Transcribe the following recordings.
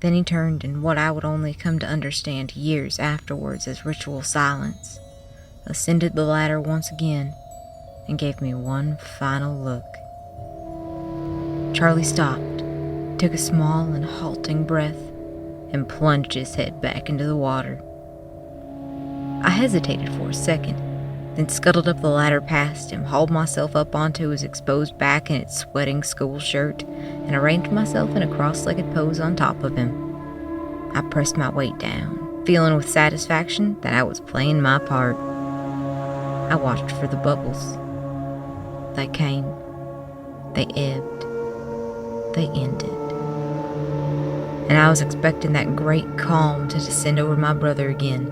Then he turned in what I would only come to understand years afterwards as ritual silence, ascended the ladder once again, and gave me one final look. Charlie stopped, took a small and halting breath, and plunged his head back into the water. I hesitated for a second, then scuttled up the ladder past him, hauled myself up onto his exposed back in its sweating school shirt, and arranged myself in a cross-legged pose on top of him. I pressed my weight down, feeling with satisfaction that I was playing my part. I watched for the bubbles. They came, they ebbed, they ended. And I was expecting that great calm to descend over my brother again,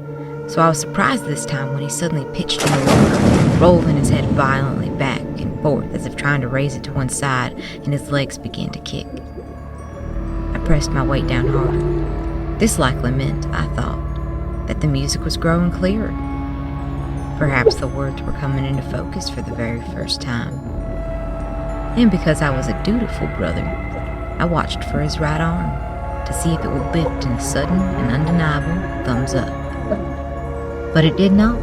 so I was surprised this time when he suddenly pitched in the water, rolling his head violently back and forth as if trying to raise it to one side, and his legs began to kick. I pressed my weight down harder. This likely meant, I thought, that the music was growing clearer. Perhaps the words were coming into focus for the very first time. And because I was a dutiful brother, I watched for his right arm to see if it would lift in a sudden and undeniable thumbs up. But it did not.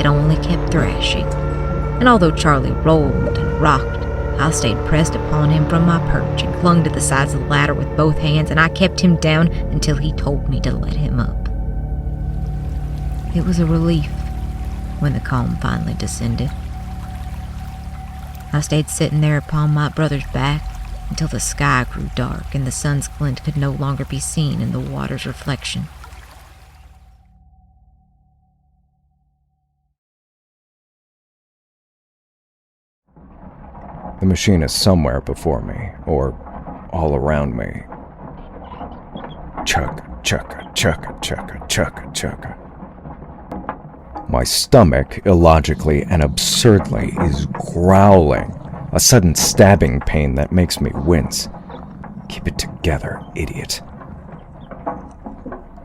It only kept thrashing. And although Charlie rolled and rocked, I stayed pressed upon him from my perch and clung to the sides of the ladder with both hands, and I kept him down until he told me to let him up. It was a relief when the calm finally descended. I stayed sitting there upon my brother's back until the sky grew dark and the sun's glint could no longer be seen in the water's reflection. The machine is somewhere before me, or all around me. Chugga, chugga, chugga, chugga, chugga, chugga. My stomach, illogically and absurdly, is growling, a sudden stabbing pain that makes me wince. Keep it together, idiot.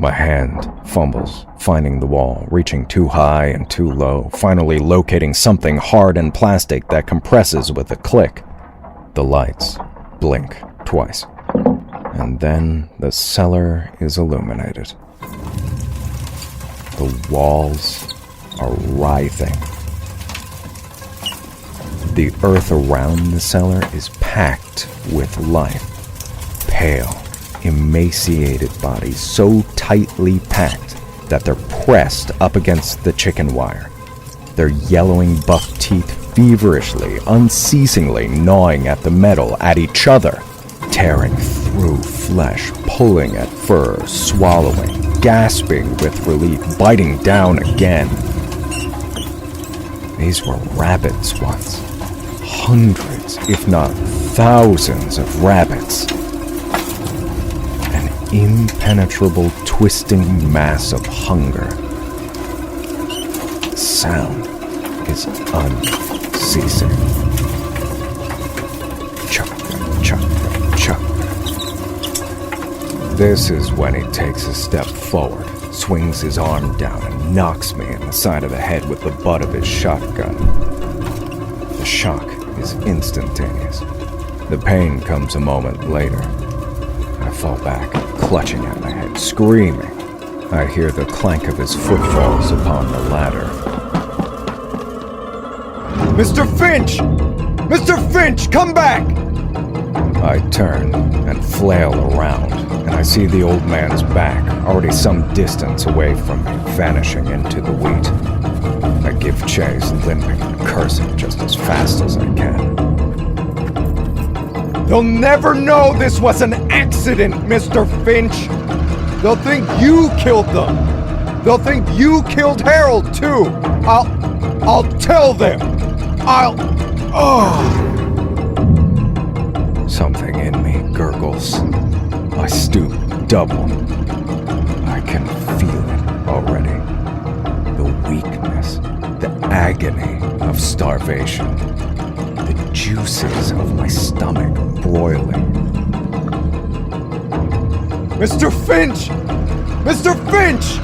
My hand fumbles, finding the wall, reaching too high and too low, finally locating something hard and plastic that compresses with a click. The lights blink twice, and then the cellar is illuminated. The walls are writhing. The earth around the cellar is packed with life. Pale, emaciated bodies so tightly packed that they're pressed up against the chicken wire. Their yellowing buff teeth feverishly, unceasingly gnawing at the metal, at each other, tearing through flesh, pulling at fur, swallowing, gasping with relief, biting down again. These were rabbits once. Hundreds, if not thousands of rabbits. An impenetrable, twisting mass of hunger. The sound is unceasing. Chugga, chugga, chugga. This is when he takes a step forward, swings his arm down, and knocks me in the side of the head with the butt of his shotgun. The shock is instantaneous. The pain comes a moment later. I fall back, clutching at my head, screaming. I hear the clank of his footfalls upon the ladder. Mr. Finch! Mr. Finch, come back! I turn and flail around, and I see the old man's back, already some distance away from me, vanishing into the wheat. I give chase, limping and cursing just as fast as I can. They'll never know this was an accident, Mr. Finch! They'll think you killed them! They'll think you killed Harold, too! I'll tell them! Something in me gurgles. I stoop double. I can feel it already. The weakness, the agony of starvation, the juices of my stomach broiling. Mr. Finch! Mr. Finch!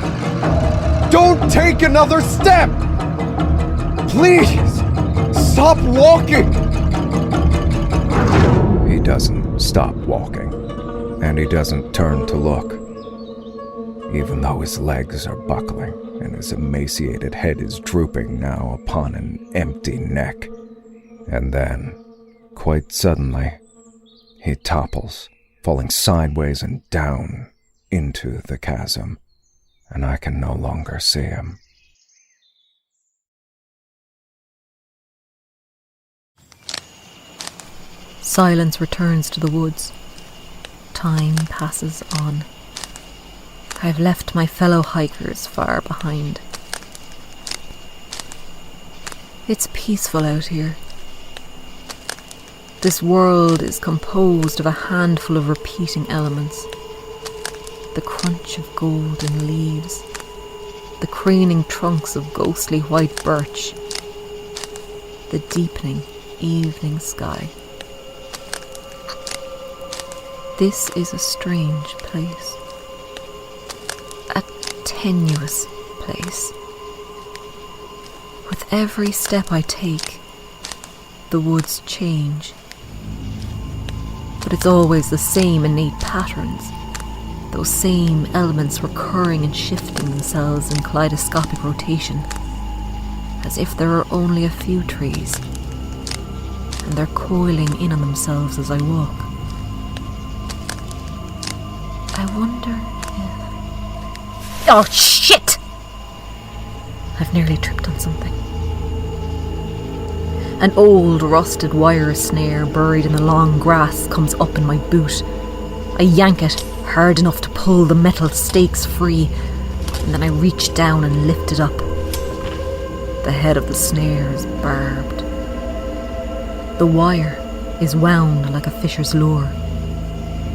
Don't take another step! Please! Stop walking! He doesn't stop walking. and he doesn't turn to look, even though his legs are buckling and his emaciated head is drooping now upon an empty neck. And then, quite suddenly, he topples, falling sideways and down into the chasm, and I can no longer see him. Silence returns to the woods. Time passes on. I have left my fellow hikers far behind. It's peaceful out here. This world is composed of a handful of repeating elements. The crunch of golden leaves, the craning trunks of ghostly white birch, the deepening evening sky. This is a strange place. A tenuous place. With every step I take, the woods change. But it's always the same innate patterns, those same elements recurring and shifting themselves in kaleidoscopic rotation, as if there are only a few trees, and they're coiling in on themselves as I walk. I wonder if... Oh, shit! I've nearly tripped on something. An old rusted wire snare buried in the long grass comes up in my boot. I yank it hard enough to pull the metal stakes free, and then I reach down and lift it up. The head of the snare is barbed. The wire is wound like a fisher's lure.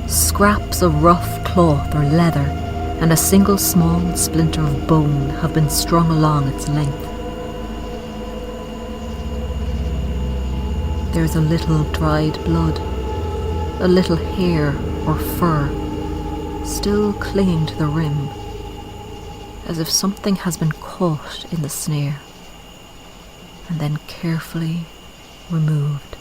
Scraps of rough cloth or leather and a single small splinter of bone have been strung along its length. There's a little dried blood, a little hair or fur, still clinging to the rim, as if something has been caught in the snare, and then carefully removed.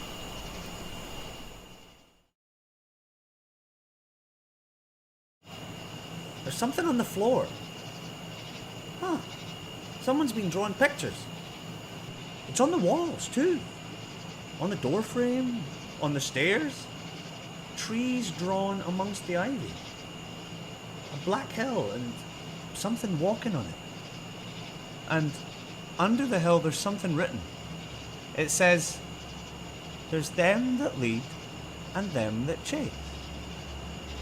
There's something on the floor. Huh. Someone's been drawing pictures. It's on the walls, too. On the door frame, on the stairs. Trees drawn amongst the ivy. A black hill and something walking on it. And under the hill there's something written. It says, "There's them that lead and them that chase.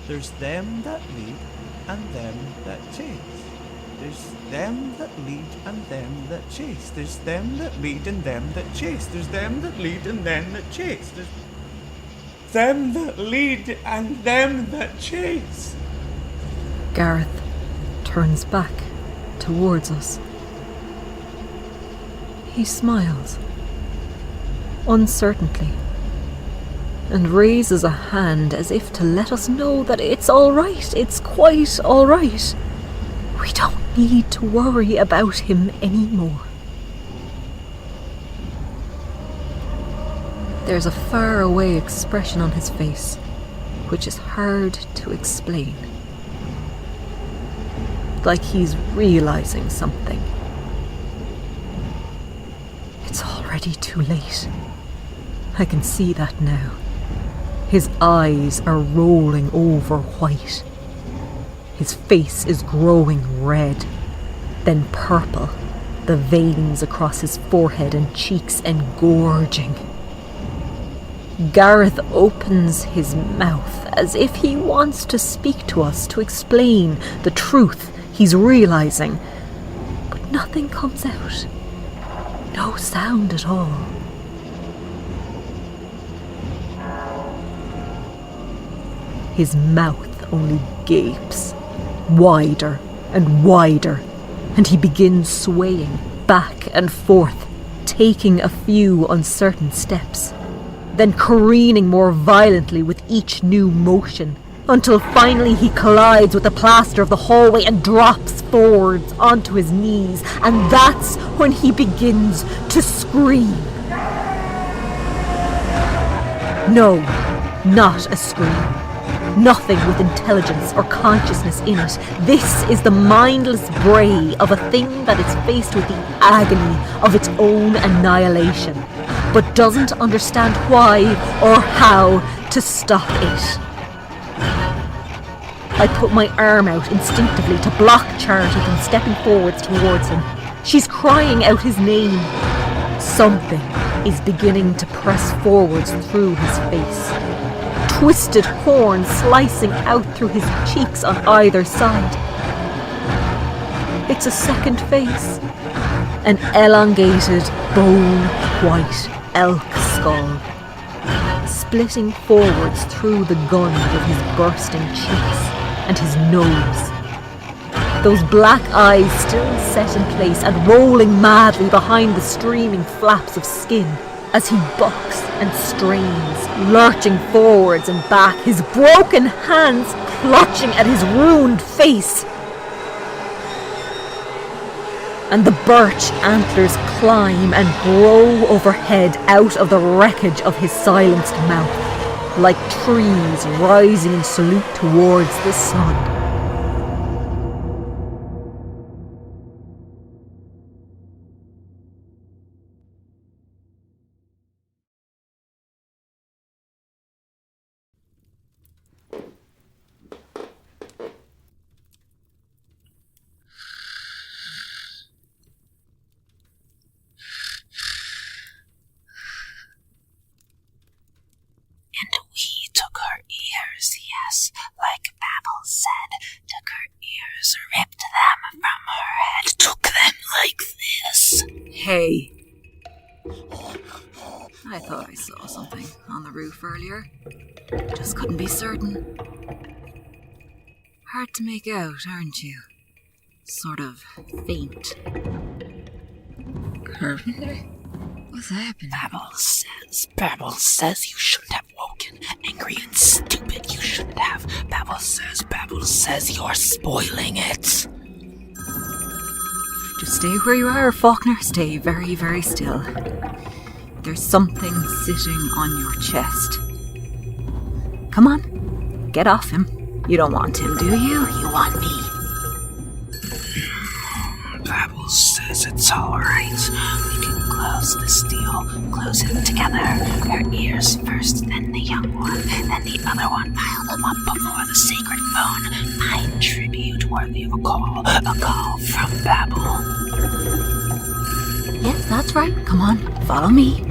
There's them that lead and them that chase. There's them that lead and them that chase. There's them that lead and them that chase. There's them that lead and them that chase. There's them that lead and them that chase." Gareth turns back towards us. He smiles, uncertainly, and raises a hand as if to let us know that it's all right, it's quite all right. We don't need to worry about him anymore. There's a faraway expression on his face, which is hard to explain. Like he's realizing something. It's already too late. I can see that now. His eyes are rolling over white. His face is growing red, then purple, the veins across his forehead and cheeks engorging. Gareth opens his mouth as if he wants to speak to us, to explain the truth he's realizing, but nothing comes out. No sound at all. His mouth only gapes, wider and wider, and he begins swaying back and forth, taking a few uncertain steps, then careening more violently with each new motion, until finally he collides with the plaster of the hallway and drops forwards onto his knees, and that's when he begins to scream. No, not a scream. Nothing with intelligence or consciousness in it. This is the mindless bray of a thing that is faced with the agony of its own annihilation, but doesn't understand why or how to stop it. I put my arm out instinctively to block Charity from stepping forwards towards him. She's crying out his name. Something is beginning to press forwards through his face. Twisted horns slicing out through his cheeks on either side. It's a second face. An elongated, bone-white elk skull, splitting forwards through the gund of his bursting cheeks and his nose. Those black eyes still set in place and rolling madly behind the streaming flaps of skin as he bucks and strains, lurching forwards and back, his broken hands clutching at his ruined face. And the birch antlers climb and grow overhead out of the wreckage of his silenced mouth, like trees rising in salute towards the sun. And we took her ears, yes, like Babel said, took her ears, ripped them from her head, took them like this. Hey. I thought I saw something on the roof earlier. Just couldn't be certain. Hard to make out, aren't you? Sort of faint. Carpenter? What's happening? Babel says you shouldn't have woken. Angry and stupid, you shouldn't have. Babel says you're spoiling it. Just stay where you are, Faulkner. Stay very, very still. There's something sitting on your chest. Come on, get off him. You don't want him, do you? You want me? Babel says it's alright. We can close this deal. Close it together. Her ears first, then the young one, then the other one. Pile them up before the sacred phone. Mine tribute worthy of a call from Babel. Yes, that's right. Come on, follow me.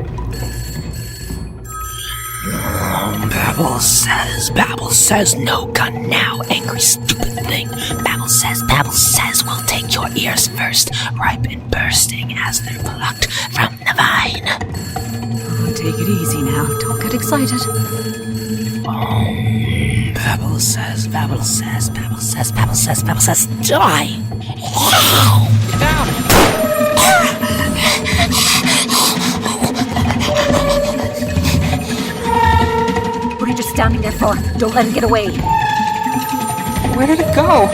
Babel says no gun now, angry stupid thing. Babel says we'll take your ears first, ripe and bursting as they're plucked from the vine. Take it easy now, don't get excited. Babel says, die! Get down! What are you just standing there for? Don't let him get away. Where did it go?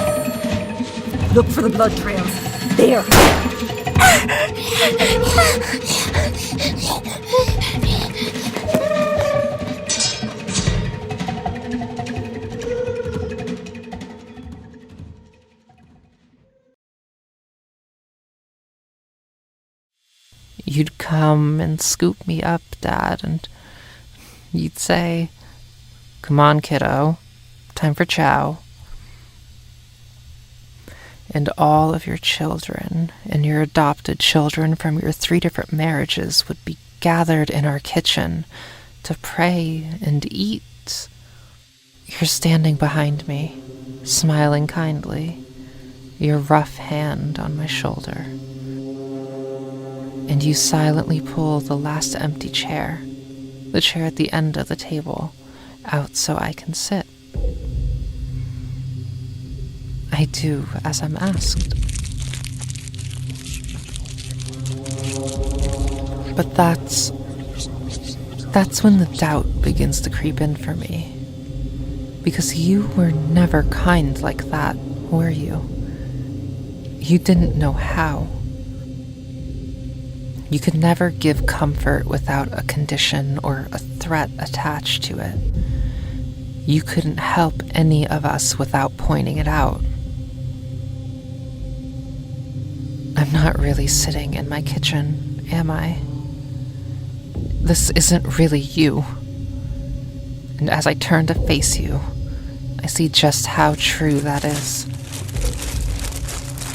Look for the blood trails. There. You'd come and scoop me up, Dad, and you'd say, "Come on, kiddo, time for chow." And all of your children and your adopted children from your 3 different marriages would be gathered in our kitchen to pray and eat. You're standing behind me, smiling kindly, your rough hand on my shoulder. And you silently pull the last empty chair, the chair at the end of the table, out so I can sit. I do as I'm asked. But that's when the doubt begins to creep in for me. Because you were never kind like that, were you? You didn't know how. You could never give comfort without a condition or a threat attached to it. You couldn't help any of us without pointing it out. I'm not really sitting in my kitchen, am I? This isn't really you. And as I turn to face you, I see just how true that is.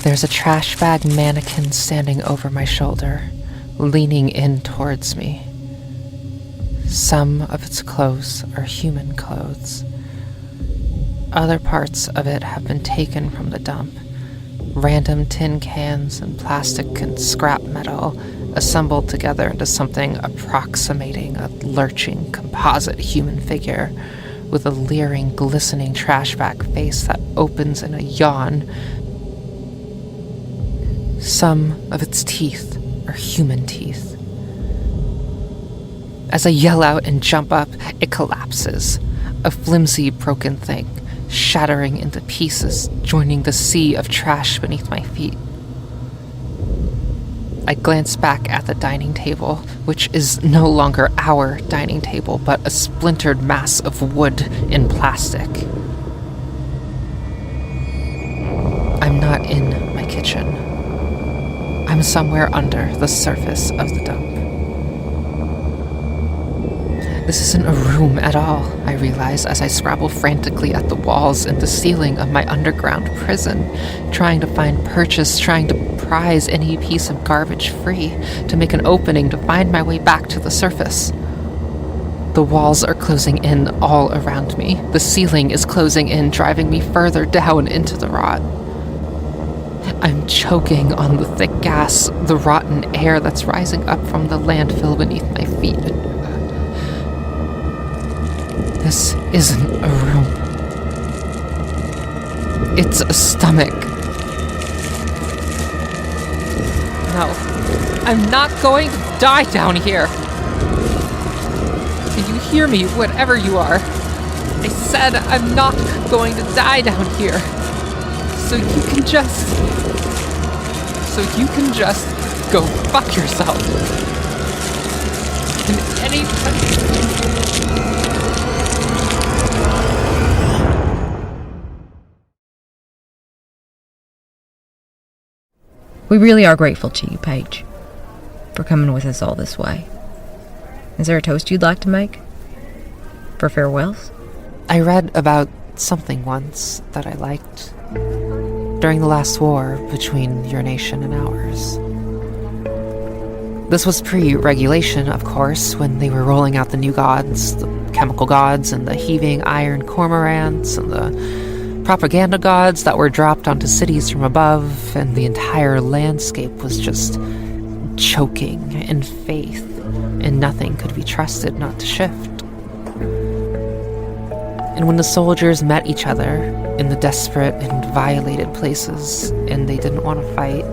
There's a trash bag mannequin standing over my shoulder, leaning in towards me. Some of its clothes are human clothes. Other parts of it have been taken from the dump. Random tin cans and plastic and scrap metal assembled together into something approximating a lurching composite human figure with a leering, glistening trash bag face that opens in a yawn. Some of its teeth are human teeth. As I yell out and jump up, it collapses, a flimsy, broken thing, shattering into pieces, joining the sea of trash beneath my feet. I glance back at the dining table, which is no longer our dining table, but a splintered mass of wood and plastic. I'm not in my kitchen. I'm somewhere under the surface of the dump. This isn't a room at all, I realize as I scrabble frantically at the walls and the ceiling of my underground prison, trying to find purchase, trying to prise any piece of garbage free, to make an opening to find my way back to the surface. The walls are closing in all around me. The ceiling is closing in, driving me further down into the rot. I'm choking on the thick gas, the rotten air that's rising up from the landfill beneath my feet. This isn't a room. It's a stomach. No, I'm not going to die down here. Can you hear me, whatever you are? I said I'm not going to die down here. So you can just go fuck yourself. And We really are grateful to you, Paige, for coming with us all this way. Is there a toast you'd like to make? For farewells? I read about something once that I liked. During the last war between your nation and ours. This was pre-regulation, of course, when they were rolling out the new gods, the chemical gods and the heaving iron cormorants and the propaganda gods that were dropped onto cities from above, and the entire landscape was just choking in faith, and nothing could be trusted not to shift. And when the soldiers met each other in the desperate and violated places, and they didn't want to fight,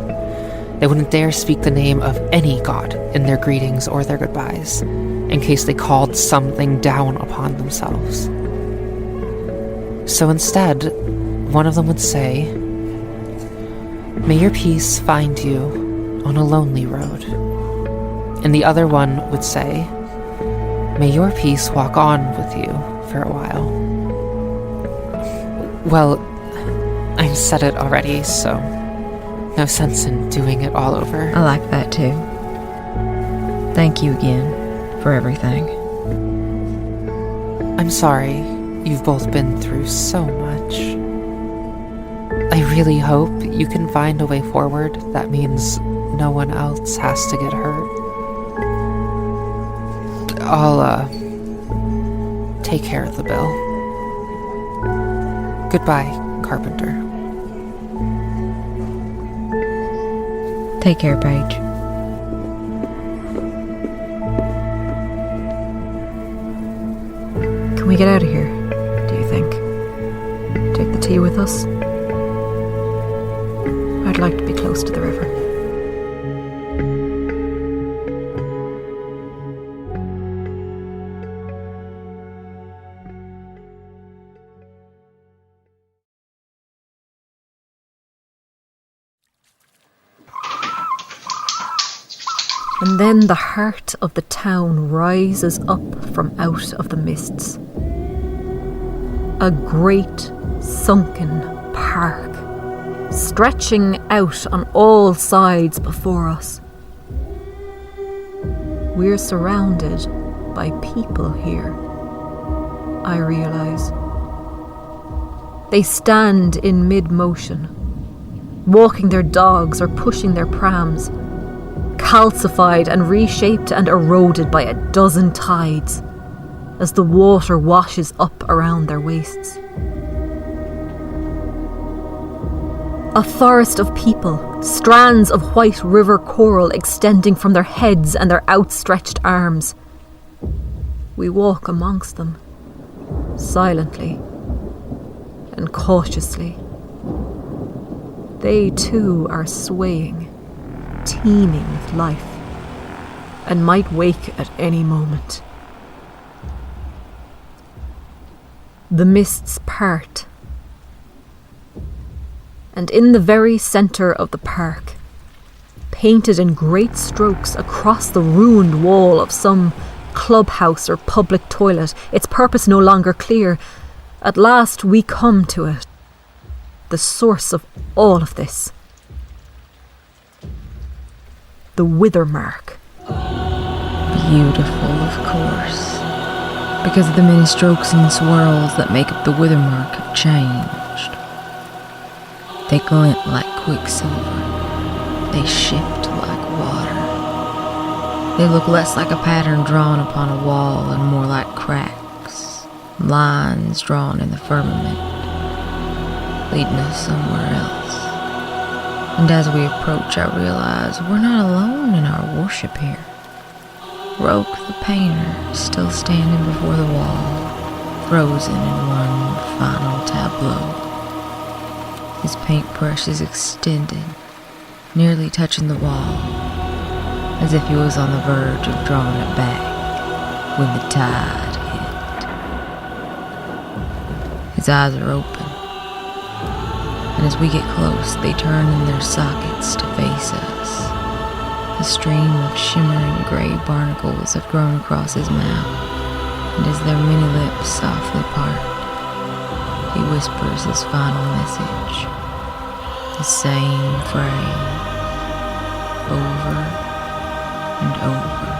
they wouldn't dare speak the name of any god in their greetings or their goodbyes, in case they called something down upon themselves. So instead, one of them would say, "May your peace find you on a lonely road." And the other one would say, "May your peace walk on with you for a while." Well, I've said it already, so no sense in doing it all over. I like that too. Thank you again for everything. I'm sorry you've both been through so much. I really hope you can find a way forward that means no one else has to get hurt. I'll, take care of the bill. Goodbye, Carpenter. Take care, Paige. Can we get out of here, do you think? Take the tea with us? I'd like to be close to the river. And then the heart of the town rises up from out of the mists. a great sunken park, stretching out on all sides before us. We're surrounded by people here, I realise. They stand in mid-motion, walking their dogs or pushing their prams, calcified and reshaped and eroded by a dozen tides as the water washes up around their waists. A forest of people, strands of white river coral extending from their heads and their outstretched arms. We walk amongst them, silently and cautiously. They too are swaying, teeming with life, and might wake at any moment. The mists part, and in the very centre of the park, painted in great strokes across the ruined wall of some clubhouse or public toilet, its purpose no longer clear, at last we come to it, the source of all of this. The wither mark. Beautiful, of course, because the many strokes and swirls that make up the wither mark have changed. They glint like quicksilver. They shift like water. They look less like a pattern drawn upon a wall and more like cracks, lines drawn in the firmament, leading us somewhere else. And as we approach, I realize we're not alone in our worship here. Roke the painter is still standing before the wall, frozen in one final tableau. His paintbrush is extended, nearly touching the wall, as if he was on the verge of drawing it back when the tide hit. His eyes are open, and as we get close, they turn in their sockets to face us. A stream of shimmering gray barnacles have grown across his mouth, and as their many lips softly part, he whispers his final message, the same phrase, over and over.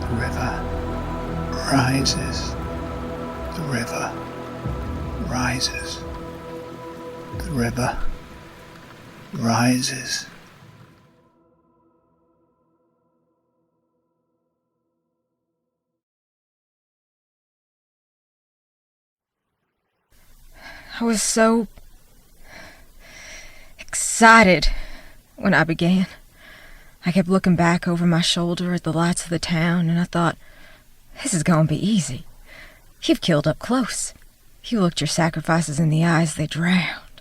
The river rises. The river rises. The river rises. I was so excited when I began. I kept looking back over my shoulder at the lights of the town, and I thought, this is gonna be easy. You've killed up close. You looked your sacrifices in the eyes, they drowned.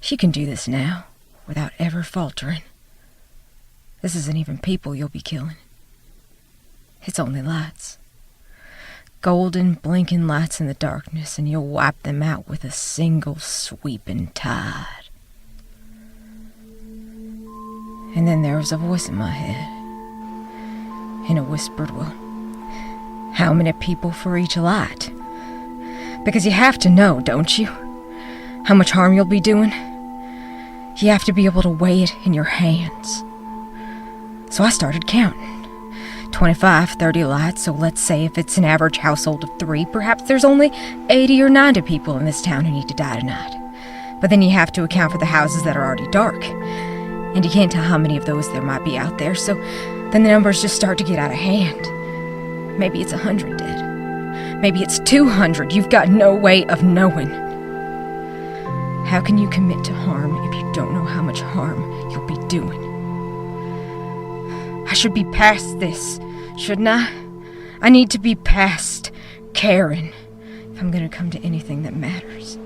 You can do this now, without ever faltering. This isn't even people you'll be killing. It's only lights. Golden, blinking lights in the darkness, and you'll wipe them out with a single sweeping tide. And then there was a voice in my head, and it whispered, well, how many people for each light? Because you have to know, don't you, how much harm you'll be doing? You have to be able to weigh it in your hands. So I started counting. 25, 30 lights, so let's say if it's an average household of 3, perhaps there's only 80 or 90 people in this town who need to die tonight. But then you have to account for the houses that are already dark. And you can't tell how many of those there might be out there, so then the numbers just start to get out of hand. Maybe it's 100 dead. Maybe it's 200. You've got no way of knowing. How can you commit to harm if you don't know how much harm you'll be doing? I should be past this, shouldn't I? I need to be past caring if I'm gonna come to anything that matters.